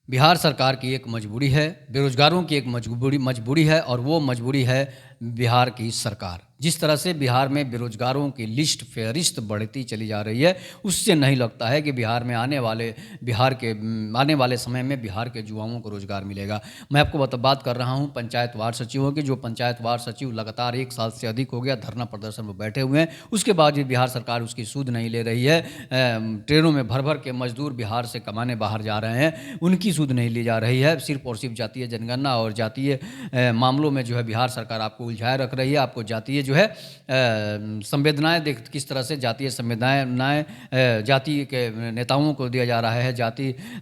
बिहार सरकार की एक मजबूरी है, बेरोज़गारों की एक मजबूरी है और वो मजबूरी है बिहार की सरकार। जिस तरह से बिहार में बेरोज़गारों की फ़हरिस्त बढ़ती चली जा रही है, उससे नहीं लगता है कि आने वाले समय में बिहार के युवाओं को रोज़गार मिलेगा। मैं आपको बात कर रहा हूँ पंचायत वार्ड सचिवों की, जो पंचायत वार्ड सचिव लगातार 1 साल से अधिक हो गया धरना प्रदर्शन में बैठे हुए हैं। उसके बाद भी बिहार सरकार उसकी सुध नहीं ले रही है। ट्रेनों में भर-भर के मज़दूर बिहार से कमाने बाहर जा रहे हैं, उनकी सुध नहीं ली जा रही है। सिर्फ़ और सिर्फ़ जातीय जनगणना और जातीय मामलों में जो है बिहार सरकार आपको उलझाए रख रही है। आपको जातीय जो है संवेदनाएँ देख किस तरह से जातीय संवेदनाएँ जाति के नेताओं को दिया जा रहा है,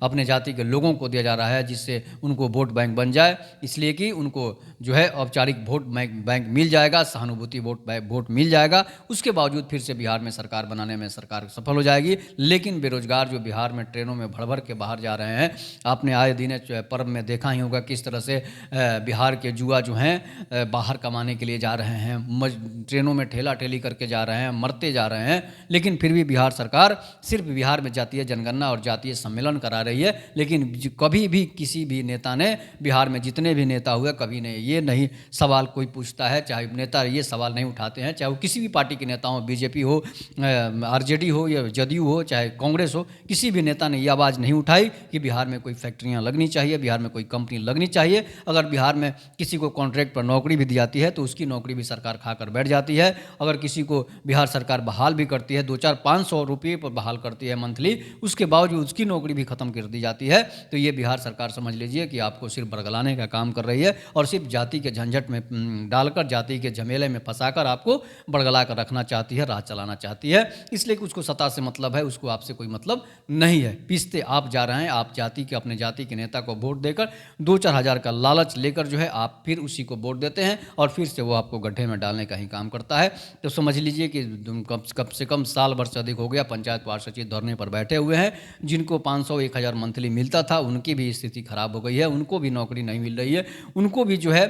अपने जाति के लोगों को दिया जा रहा है, जिससे उनको वोट बैंक बन जाए, इसलिए कि उनको जो है औपचारिक वोट बैंक मिल जाएगा, सहानुभूति वोट मिल जाएगा। उसके बावजूद फिर से बिहार में सरकार बनाने में सरकार सफल हो जाएगी। लेकिन बेरोजगार जो बिहार में ट्रेनों में भर-भर के बाहर जा रहे हैं, आपने आए दिन पर्व में देखा ही होगा किस तरह से बिहार के युवा जो हैं बाहर कमाने के लिए जा रहे हैं, ट्रेनों में ठेला-ठेली करके जा रहे हैं, मरते जा रहे हैं। लेकिन फिर भी बिहार सरकार सिर्फ बिहार में जातीय जनगणना और जातीय सम्मेलन करा रही है। लेकिन कभी भी किसी भी नेता ने, बिहार में जितने भी नेता हुए, कभी ने ये नहीं सवाल कोई पूछता है, चाहे नेता ये सवाल नहीं उठाते हैं, चाहे वो किसी भी पार्टी के नेता हो, बीजेपी हो, आरजेडी हो या जदयू हो, चाहे कांग्रेस हो, किसी भी नेता ने ये आवाज़ नहीं उठाई कि बिहार में कोई फैक्ट्रियाँ लगनी चाहिए, बिहार में कोई कंपनी लगनी चाहिए। अगर बिहार में किसी को कॉन्ट्रैक्ट पर नौकरी भी दी जाती है तो उसकी नौकरी भी सरकार खाकर बैठ जाती है। अगर किसी को बिहार सरकार बहाल भी करती है, 2-4-500 रुपये पर बहाल करती है मंथली, उसके बावजूद उसकी नौकरी भी खत्म कर दी जाती है। तो ये बिहार सरकार समझ लीजिए कि आपको सिर्फ बरगलाने का काम कर रही है और सिर्फ जाति के झंझट में डालकर, जाति के झमेले में फंसाकर आपको बरगला कर रखना चाहती है, राज चलाना चाहती है। इसलिए कि उसको सत्ता से मतलब है, उसको आपसे कोई मतलब नहीं है। पीसते आप जा रहे हैं, आप अपने जाति के नेता को वोट देकर 2-4 हज़ार का लालच लेकर जो है आप फिर उसी को वोट देते हैं और फिर से वो आपको गड्ढे में डालने का ही काम करता है। तो समझ लीजिए कि कम से कम साल भर से अधिक हो गया पंचायत वार्ड सचिव धरने पर बैठे हुए हैं। जिनको 500-1000 मंथली मिलता था, उनकी भी स्थिति खराब हो गई है, उनको भी नौकरी नहीं मिल रही है। उनको भी जो है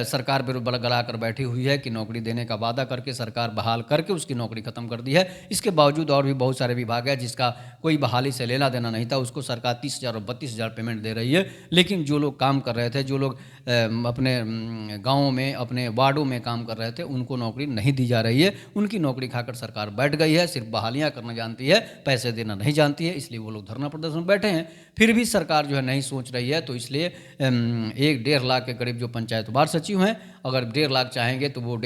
सरकार बरगला कर बैठी हुई है कि नौकरी देने का वादा करके सरकार बहाल करके उसकी नौकरी खत्म कर दी है। इसके बावजूद और भी बहुत सारे विभाग है जिसका कोई बहाली से लेना देना नहीं था, उसको सरकार 30,000 और 32,000 पेमेंट दे रही है। लेकिन जो लोग काम कर रहे थे, जो लोग अपने गाँवों में, अपने वार्डों में काम कर रहे थे, उनको नौकरी नहीं दी जा रही है। उनकी नौकरी खाकर सरकार बैठ गई है, सिर्फ बहालियाँ करना जानती है, पैसे देना नहीं जानती है, इसलिए वो लोग धरना प्रदर्शन में बैठे हैं। फिर भी सरकार जो है नहीं सोच रही है। तो इसलिए 1-1.5 लाख के करीब जो पंचायत वार्ड सचिव हैं, अगर 1.5 लाख चाहेंगे तो वो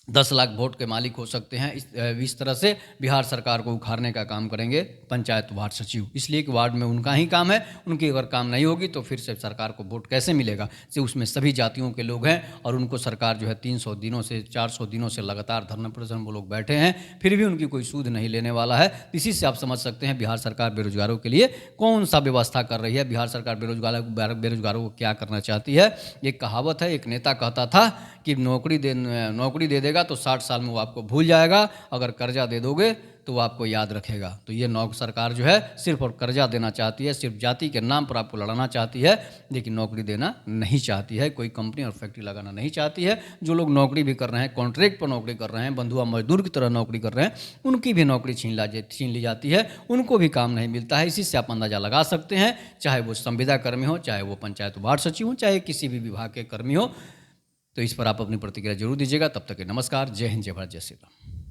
10 लाख वोट के मालिक हो सकते हैं। इस तरह से बिहार सरकार को उखाड़ने का काम करेंगे पंचायत वार्ड सचिव, इसलिए कि वार्ड में उनका ही काम है। उनकी अगर काम नहीं होगी तो फिर से सरकार को वोट कैसे मिलेगा? से उसमें सभी जातियों के लोग हैं और उनको सरकार जो है 300 दिनों से, 400 दिनों से लगातार धरना प्रदर्शन वो लोग बैठे हैं, फिर भी उनकी कोई सूद नहीं लेने वाला है। इसी से आप समझ सकते हैं बिहार सरकार बेरोजगारों के लिए कौन सा व्यवस्था कर रही है। बिहार सरकार बेरोजगारों को क्या करना चाहती है? एक कहावत है, एक नेता कहता था कि नौकरी दे देगा तो 60 साल में वो आपको भूल जाएगा, अगर कर्जा दे दोगे तो वो आपको याद रखेगा। तो ये सरकार जो है सिर्फ और कर्जा देना चाहती है, सिर्फ जाति के नाम पर आपको लड़ाना चाहती है, लेकिन नौकरी देना नहीं चाहती है, कोई कंपनी और फैक्ट्री लगाना नहीं चाहती है। जो लोग नौकरी भी कर रहे हैं, कॉन्ट्रैक्ट पर नौकरी कर रहे हैं, बंधुआ मजदूर की तरह नौकरी कर रहे हैं, उनकी भी नौकरी छीन ली जाती है, उनको भी काम नहीं मिलता है। इसी से आप अंदाज़ा लगा सकते हैं, चाहे वो संविदा कर्मी हो, चाहे वो पंचायत वार्ड सचिव हो, चाहे किसी भी विभाग के कर्मी हो। तो इस पर आप अपनी प्रतिक्रिया जरूर दीजिएगा। तब तक के नमस्कार, जय हिंद, जय भारत, जय श्री राम।